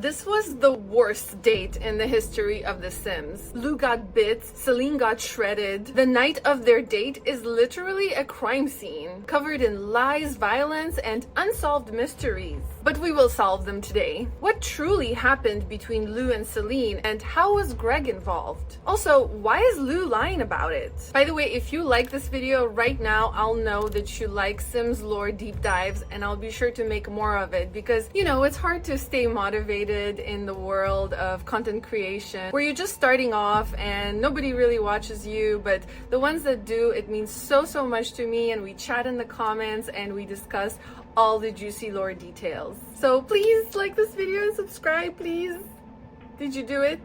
This was the worst date in the history of The Sims. Lou got bit, Celine got shredded. The night of their date is literally a crime scene, covered in lies, violence, and unsolved mysteries. But we will solve them today. What truly happened between Lou and Celine, and how was Greg involved? Also, why is Lou lying about it? By the way, if you like this video right now, I'll know that you like Sims lore deep dives, and I'll be sure to make more of it because, you know, it's hard to stay motivated in the world of content creation where you're just starting off and nobody really watches you, but the ones that do, it means so much to me, and we chat in the comments and we discuss all the juicy lore details. So please like this video and subscribe, please. Did you do it?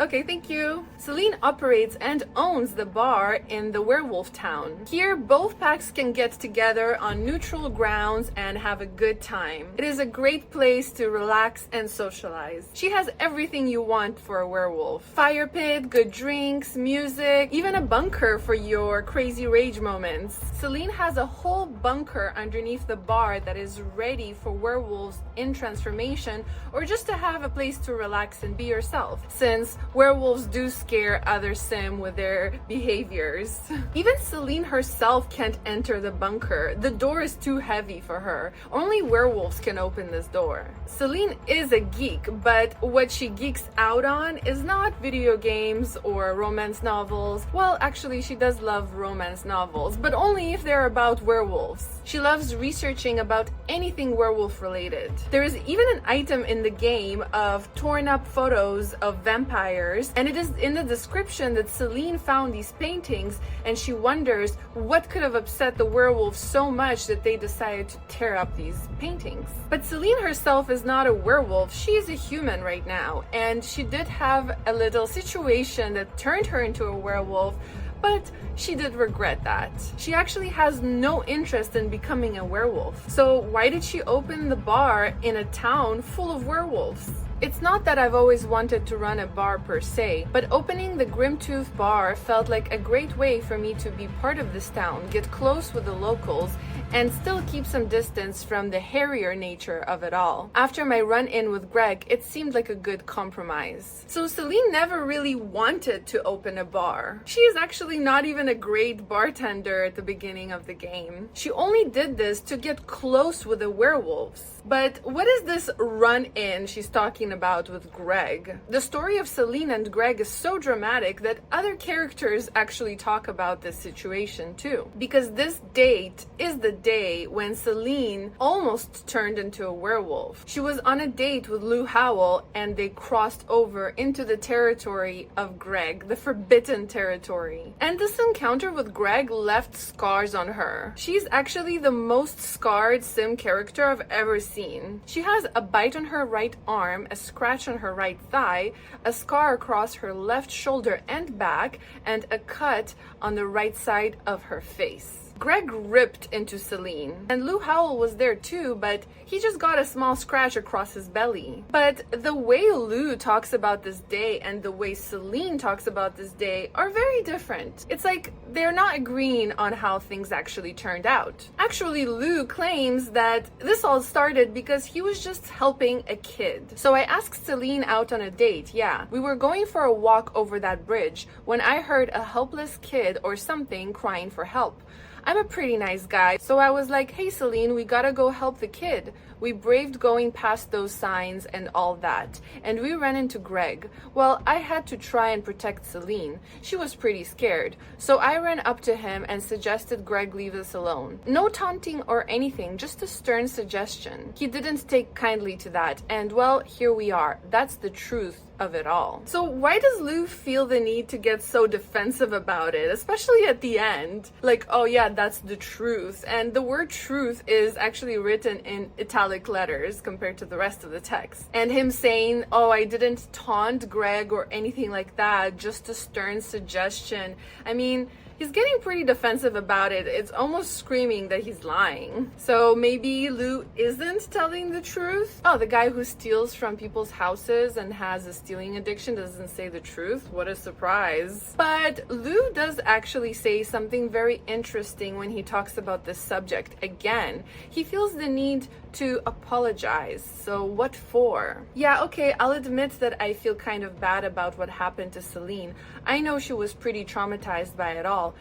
Okay, thank you. Celine operates and owns the bar in the werewolf town. Here, both packs can get together on neutral grounds and have a good time. It is a great place to relax and socialize. She has everything you want for a werewolf. Fire pit, good drinks, music, even a bunker for your crazy rage moments. Celine has a whole bunker underneath the bar that is ready for werewolves in transformation or just to have a place to relax and be yourself, since werewolves do scare other sim with their behaviors. Even Celine herself can't enter the bunker. The door is too heavy for her. Only werewolves can open this door. Celine is a geek, but what she geeks out on is not video games or romance novels. Well, actually, she does love romance novels, but only if they're about werewolves. She loves researching about anything werewolf related. There is even an item in the game of torn up photos of vampires, and it is in the description that Celine found these paintings and she wonders what could have upset the werewolves so much that they decided to tear up these paintings. But Celine herself is not a werewolf, she is a human right now, and she did have a little situation that turned her into a werewolf, but she did regret that. She actually has no interest in becoming a werewolf. So why did she open the bar in a town full of werewolves? It's not that I've always wanted to run a bar per se, but opening the Grimtooth Bar felt like a great way for me to be part of this town, get close with the locals, and still keep some distance from the hairier nature of it all. After my run-in with Greg, it seemed like a good compromise. So Celine never really wanted to open a bar. She is actually not even a great bartender at the beginning of the game. She only did this to get close with the werewolves. But what is this run-in she's talking about with Greg? The story of Celine and Greg is so dramatic that other characters actually talk about this situation too. Because this date is the day when Celine almost turned into a werewolf. She was on a date with Howell and they crossed over into the territory of Greg, the forbidden territory. And this encounter with Greg left scars on her. She's actually the most scarred sim character I've ever seen. She has a bite on her right arm, a scratch on her right thigh, a scar across her left shoulder and back, and a cut on the right side of her face. Greg ripped into Celine, and Howell was there too, but he just got a small scratch across his belly. But the way Lou talks about this day and the way Celine talks about this day are very different. It's like they're not agreeing on how things actually turned out. Actually, Lou claims that this all started because he was just helping a kid. So I asked Celine out on a date, yeah. We were going for a walk over that bridge when I heard a helpless kid or something crying for help. I'm a pretty nice guy, so I was like, hey Celine, we gotta go help the kid. We braved going past those signs and all that, and we ran into Greg. Well, I had to try and protect Celine. She was pretty scared, so I ran up to him and suggested Greg leave us alone. No taunting or anything, just a stern suggestion. He didn't take kindly to that, and well, here we are. That's the truth of it all. So why does Lou feel the need to get so defensive about it, especially at the end? Like, oh yeah, that's the truth. And the word truth is actually written in italic letters compared to the rest of the text. And him saying, oh, I didn't taunt Greg or anything like that, just a stern suggestion. I mean, He's getting pretty defensive about it. It's almost screaming that he's lying. So maybe Lou isn't telling the truth? Oh, the guy who steals from people's houses and has a stealing addiction doesn't say the truth? What a surprise. But Lou does actually say something very interesting when he talks about this subject again. He feels the need to apologize. So what for? Yeah, okay, I'll admit that I feel kind of bad about what happened to Seline. I know she was pretty traumatized by it all.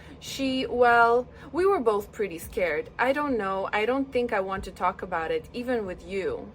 Well, we were both pretty scared. I don't know. I don't think I want to talk about it, even with you.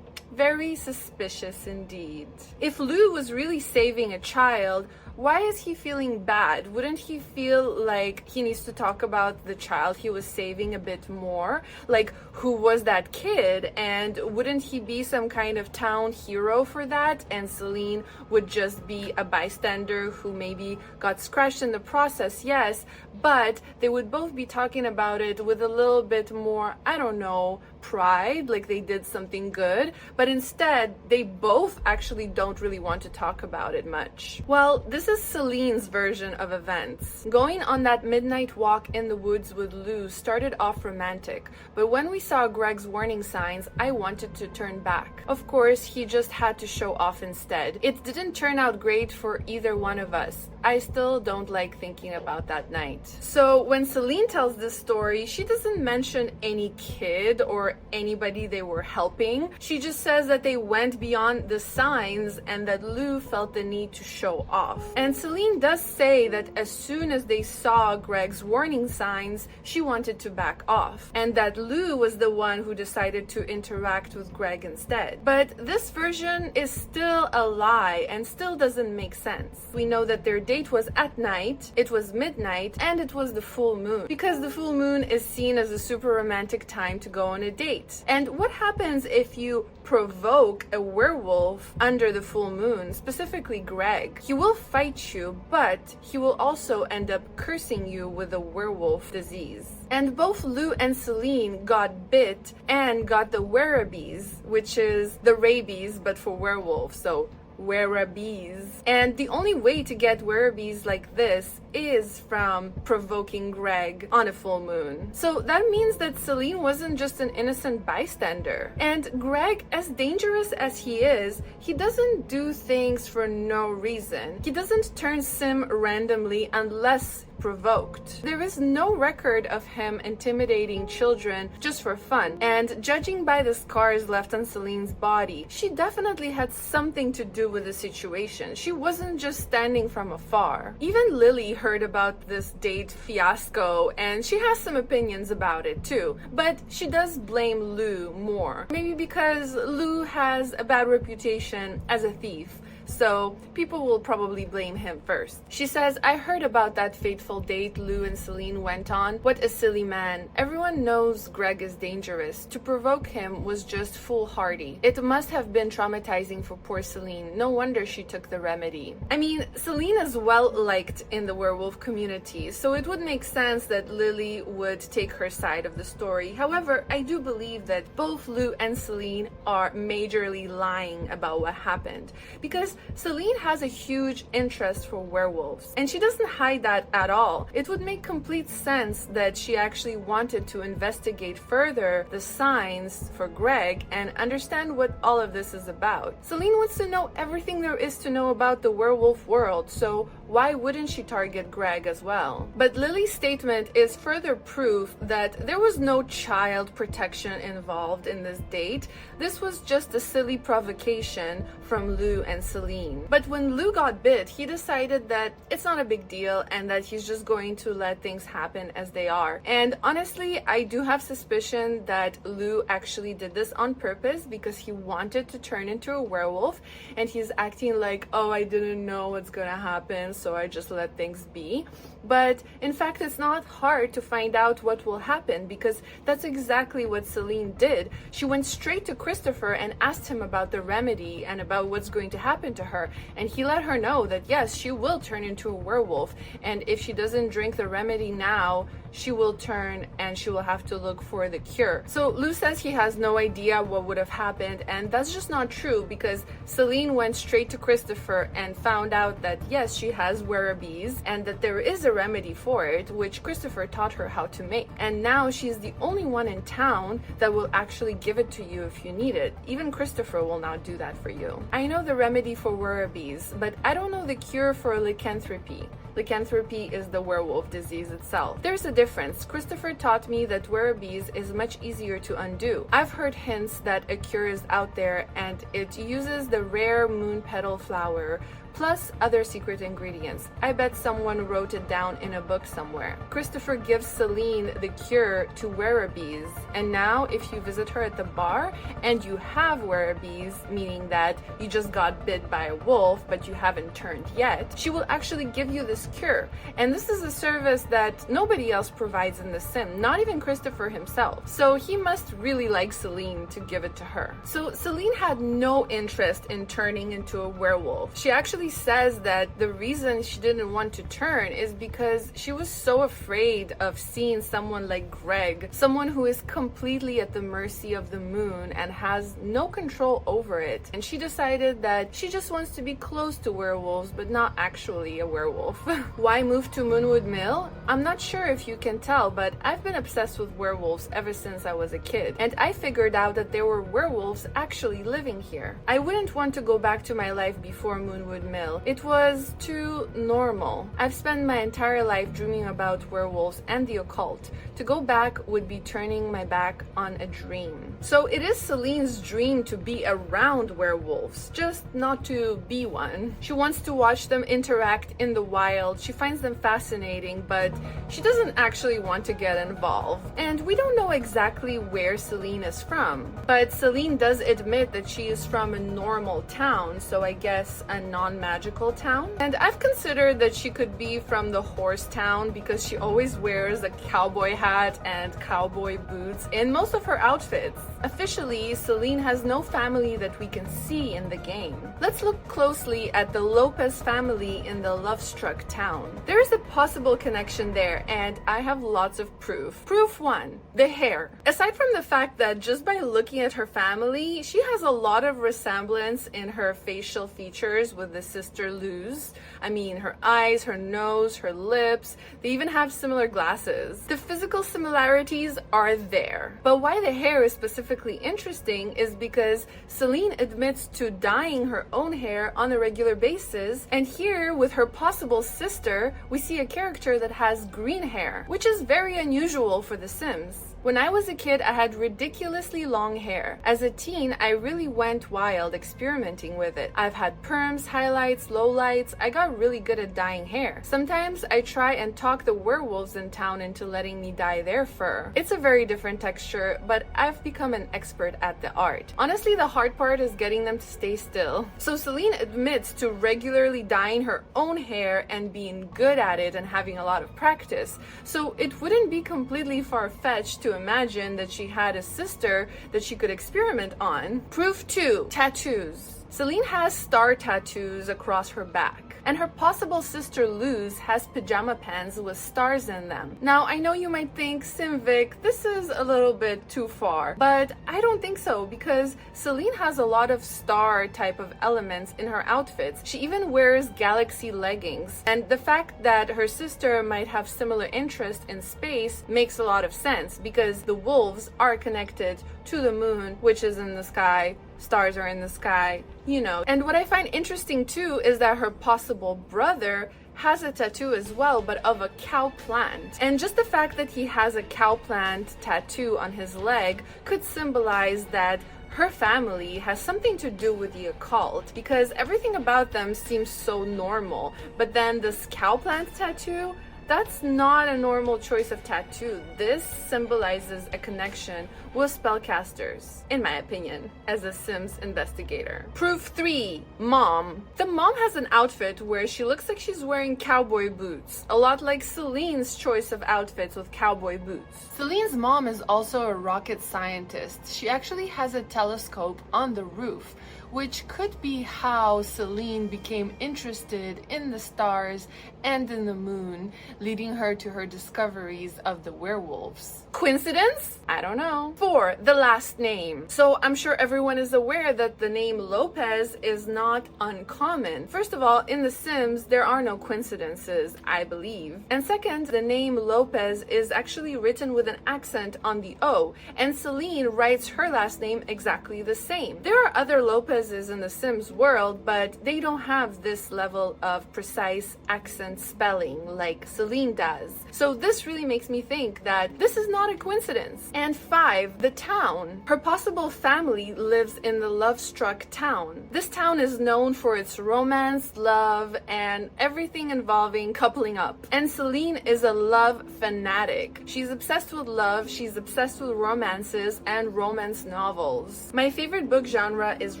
Very suspicious indeed. If Lou was really saving a child, why is he feeling bad? Wouldn't he feel like he needs to talk about the child he was saving a bit more? Like, who was that kid? And wouldn't he be some kind of town hero for that? And Seline would just be a bystander who maybe got scratched in the process, yes, but they would both be talking about it with a little bit more, I don't know, pride, like they did something good, but instead they both actually don't really want to talk about it much. Well, this is Celine's version of events. Going on that midnight walk in the woods with Lou started off romantic, but when we saw Greg's warning signs, I wanted to turn back. Of course, he just had to show off instead. It didn't turn out great for either one of us. I still don't like thinking about that night. So when Seline tells this story, she doesn't mention any kid or anybody they were helping. She just says that they went beyond the signs and that Lou felt the need to show off. And Seline does say that as soon as they saw Greg's warning signs, she wanted to back off, and that Lou was the one who decided to interact with Greg instead. But this version is still a lie and still doesn't make sense. We know that their date was at night, it was midnight, and it was the full moon, because the full moon is seen as a super romantic time to go on a date. And what happens if you provoke a werewolf under the full moon, specifically Greg? He will fight you, but he will also end up cursing you with a werewolf disease. And both Lou and Seline got bit and got the Werebies, which is the rabies but for werewolves, so Werebies. And the only way to get Werebies like this is from provoking Greg on a full moon. So that means that Seline wasn't just an innocent bystander. And Greg, as dangerous as he is, he doesn't do things for no reason. He doesn't turn sim randomly unless provoked. There is no record of him intimidating children just for fun, and judging by the scars left on Celine's body, she definitely had something to do with the situation. She wasn't just standing from afar. Even Lily heard about this date fiasco, and she has some opinions about it too, but she does blame Lou more. Maybe because Lou has a bad reputation as a thief, so people will probably blame him first. She says, I heard about that fateful date Lou and Seline went on. What a silly man. Everyone knows Greg is dangerous. To provoke him was just foolhardy. It must have been traumatizing for poor Seline. No wonder she took the remedy. I mean, Seline is well liked in the werewolf community, so it would make sense that Lily would take her side of the story. However, I do believe that both Lou and Seline are majorly lying about what happened, because Seline has a huge interest for werewolves, and she doesn't hide that at all. It would make complete sense that she actually wanted to investigate further the signs for Greg and understand what all of this is about. Seline wants to know everything there is to know about the werewolf world, so why wouldn't she target Greg as well? But Lily's statement is further proof that there was no child protection involved in this date. This was just a silly provocation from Lou and Seline. But when Lou got bit, he decided that it's not a big deal and that he's just going to let things happen as they are. And honestly, I do have suspicion that Lou actually did this on purpose because he wanted to turn into a werewolf, and he's acting like, oh, I didn't know what's gonna happen, so I just let things be. But in fact, it's not hard to find out what will happen, because that's exactly what Seline did. She went straight to Christopher and asked him about the remedy and about what's going to happen to her, and he let her know that yes, she will turn into a werewolf, and if she doesn't drink the remedy now, she will turn and she will have to look for the cure. So Lou says he has no idea what would have happened, and that's just not true, because Seline went straight to Christopher and found out that yes, she has Werebies and that there is a remedy for it, which Christopher taught her how to make. And now she's the only one in town that will actually give it to you if you need it. Even Christopher will not do that for you. I know the remedy for Werebies, but I don't know the cure for lycanthropy. Lycanthropy is the werewolf disease itself. There's a difference. Christopher taught me that Werebies is much easier to undo. I've heard hints that a cure is out there, and it uses the rare moon petal flower plus other secret ingredients. I bet someone wrote it down in a book somewhere. Christopher gives Seline the cure to Werebies, and now if you visit her at the bar and you have Werebies, meaning that you just got bit by a wolf but you haven't turned yet, she will actually give you this cure. And this is a service that nobody else provides in the sim, not even Christopher himself. So he must really like Seline to give it to her. So Seline had no interest in turning into a werewolf. She actually says that the reason she didn't want to turn is because she was so afraid of seeing someone like Greg, someone who is completely at the mercy of the moon and has no control over it. And she decided that she just wants to be close to werewolves, but not actually a werewolf. Why move to Moonwood Mill? I'm not sure if you can tell, but I've been obsessed with werewolves ever since I was a kid, and I figured out that there were werewolves actually living here. I wouldn't want to go back to my life before Moonwood Mill. It was too normal. I've spent my entire life dreaming about werewolves and the occult. To go back would be turning my back on a dream. So it is Celine's dream to be around werewolves, just not to be one. She wants to watch them interact in the wild. She finds them fascinating, but she doesn't actually want to get involved. And we don't know exactly where Seline is from, but Seline does admit that she is from a normal town, so I guess a non-magical town. And I've considered that she could be from the horse town because she always wears a cowboy hat and cowboy boots in most of her outfits. Officially, Seline has no family that we can see in the game. Let's look closely at the Lopez family in the Lovestruck town. There is a possible connection there, and I have lots of proof. Proof 1, the hair. Aside from the fact that just by looking at her family, she has a lot of resemblance in her facial features with the sister Luz. I mean, her eyes, her nose, her lips, they even have similar glasses. The physical similarities are there. But why the hair is specifically interesting is because Seline admits to dyeing her own hair on a regular basis, and here with her possible sister, we see a character that has green hair, which is very unusual for The Sims. When I was a kid, I had ridiculously long hair. As a teen, I really went wild experimenting with it. I've had perms, highlights, lowlights. I got really good at dyeing hair. Sometimes I try and talk the werewolves in town into letting me dye their fur. It's a very different texture, but I've become an expert at the art. Honestly, the hard part is getting them to stay still. So Seline admits to regularly dyeing her own hair and being good at it and having a lot of practice. So it wouldn't be completely far-fetched to imagine that she had a sister that she could experiment on. Proof 2, tattoos. Seline has star tattoos across her back, and her possible sister Luz has pajama pants with stars in them. Now, I know you might think, Simvic, this is a little bit too far, but I don't think so, because Seline has a lot of star type of elements in her outfits. She even wears galaxy leggings, and the fact that her sister might have similar interest in space makes a lot of sense, because the wolves are connected to the moon, which is in the sky. Stars are in the sky, you know. And what I find interesting too is that her possible brother has a tattoo as well, but of a cow plant. And just the fact that he has a cow plant tattoo on his leg could symbolize that her family has something to do with the occult, because everything about them seems so normal. But then this cow plant tattoo, That's not a normal choice of tattoo. This symbolizes a connection with spellcasters, in my opinion, as a Sims investigator. Proof 3. Mom. The mom has an outfit where she looks like she's wearing cowboy boots, a lot like Celine's choice of outfits with cowboy boots. Celine's mom is also a rocket scientist. She actually has a telescope on the roof, which could be how Seline became interested in the stars and in the moon, leading her to her discoveries of the werewolves. Coincidence? I don't know. 4. The last name. So I'm sure everyone is aware that the name Lopez is not uncommon. First of all, in The Sims, there are no coincidences, I believe. And second, the name Lopez is actually written with an accent on the O, and Seline writes her last name exactly the same. There are other Lopez's in the Sims world, but they don't have this level of precise accent spelling like Seline does. So this really makes me think that this is not a coincidence. And 5, the town. Her possible family lives in the Lovestruck town. This town is known for its romance, love, and everything involving coupling up. And Seline is a love fanatic. She's obsessed with love, she's obsessed with romances and romance novels. My favorite book genre is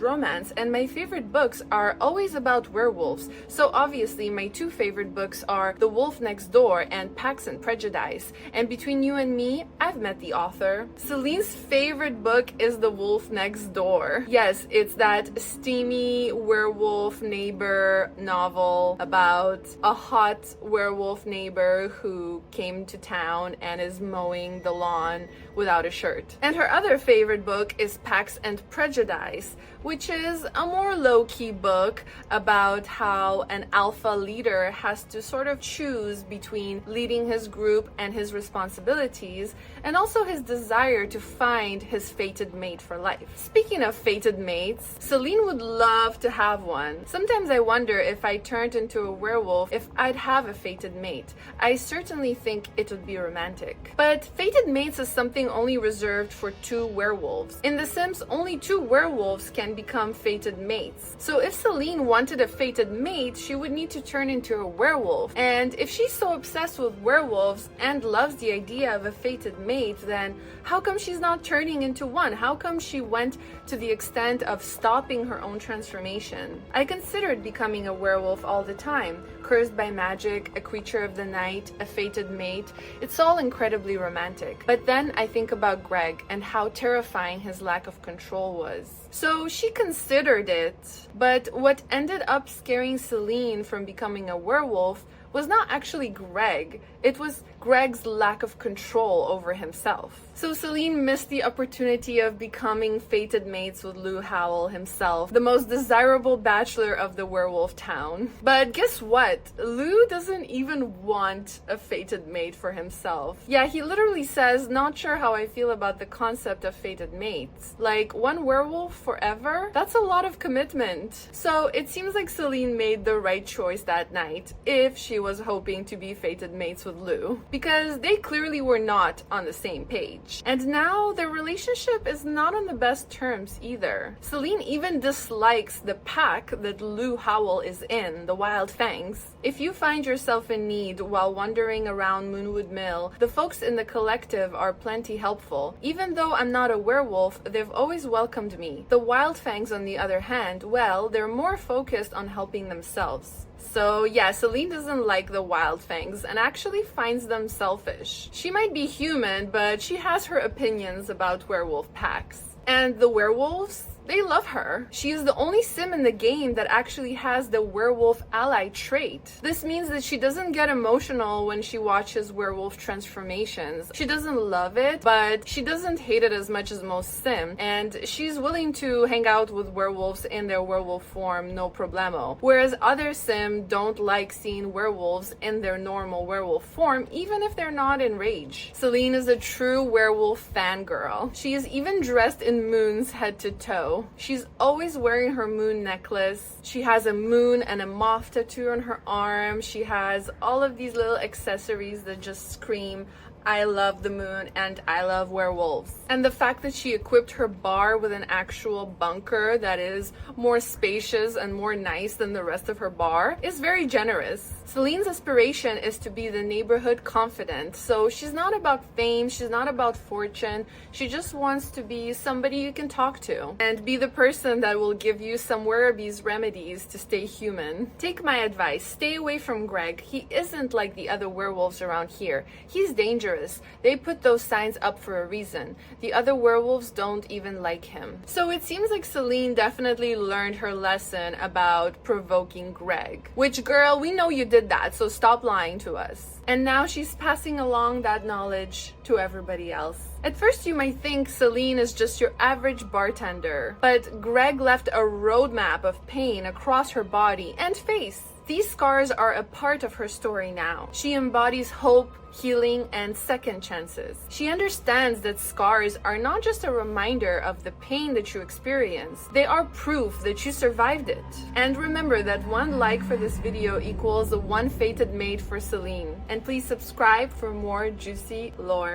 romance, and my favorite books are always about werewolves. So obviously my 2 favorite books are The Wolf Next Door and Pax and Prejudice. And between you and me, I've met the author. Celine's favorite book is The Wolf Next Door. Yes, it's that steamy werewolf neighbor novel about a hot werewolf neighbor who came to town and is mowing the lawn without a shirt. And her other favorite book is Pax and Prejudice, which is a more low-key book about how an alpha leader has to sort of choose between leading his group and his responsibilities, and also his desire to find his fated mate for life. Speaking of fated mates, Seline would love to have one. Sometimes I wonder if I turned into a werewolf if I'd have a fated mate. I certainly think it would be romantic. But fated mates is something only reserved for 2 werewolves. In The Sims, only 2 werewolves can become fated mates. So if Seline wanted a fated mate, she would need to turn into a werewolf. And if she's so obsessed with werewolves and loves the idea of a fated mate, then how come she's not turning into one? How come she went to the extent of stopping her own transformation? I considered becoming a werewolf all the time. Cursed by magic, a creature of the night, a fated mate. It's all incredibly romantic. But then I think about Greg and how terrifying his lack of control was. So she considered it, but what ended up scaring Seline from becoming a werewolf was not actually Greg. It was Greg's lack of control over himself. So Seline missed the opportunity of becoming fated mates with Howell himself, the most desirable bachelor of the werewolf town. But guess what? Lou doesn't even want a fated mate for himself. Yeah, he literally says, "Not sure how I feel about the concept of fated mates." Like, one werewolf forever? That's a lot of commitment. So it seems like Seline made the right choice that night, if she was hoping to be fated mates with Lou, because they clearly were not on the same page. And now their relationship is not on the best terms either. Seline even dislikes the pack that Howell is in, the Wild Fangs. If you find yourself in need while wandering around Moonwood Mill, the folks in the collective are plenty helpful. Even though I'm not a werewolf, they've always welcomed me. The Wild Fangs, on the other hand, well, they're more focused on helping themselves. So yeah, Seline doesn't like the Wild Fangs and actually finds them selfish. She might be human, but she has her opinions about werewolf packs. And the werewolves? They love her. She is the only sim in the game that actually has the Werewolf Ally trait. This means that she doesn't get emotional when she watches werewolf transformations. She doesn't love it, but she doesn't hate it as much as most sim, and she's willing to hang out with werewolves in their werewolf form, no problemo. Whereas other sim don't like seeing werewolves in their normal werewolf form, even if they're not enraged. Seline is a true werewolf fangirl. She is even dressed in moons head to toe. She's always wearing her moon necklace. She has a moon and a moth tattoo on her arm. She has all of these little accessories that just scream, I love the moon and I love werewolves. And the fact that she equipped her bar with an actual bunker that is more spacious and more nice than the rest of her bar is very generous. Celine's aspiration is to be the neighborhood confidant, so she's not about fame, she's not about fortune, she just wants to be somebody you can talk to and be the person that will give you some Werebies remedies to stay human. Take my advice, stay away from Greg. He isn't like the other werewolves around here. He's dangerous. They put those signs up for a reason. The other werewolves don't even like him. So it seems like Celine definitely learned her lesson about provoking Greg. Which, girl, we know you did that, so stop lying to us. And now she's passing along that knowledge to everybody else. At first you might think Celine is just your average bartender, but Greg left a roadmap of pain across her body and face. These scars are a part of her story now. She embodies hope, healing, and second chances. She understands that scars are not just a reminder of the pain that you experience, they are proof that you survived it. And remember that one like for this video equals one fated mate for Celine. And please subscribe for more juicy lore.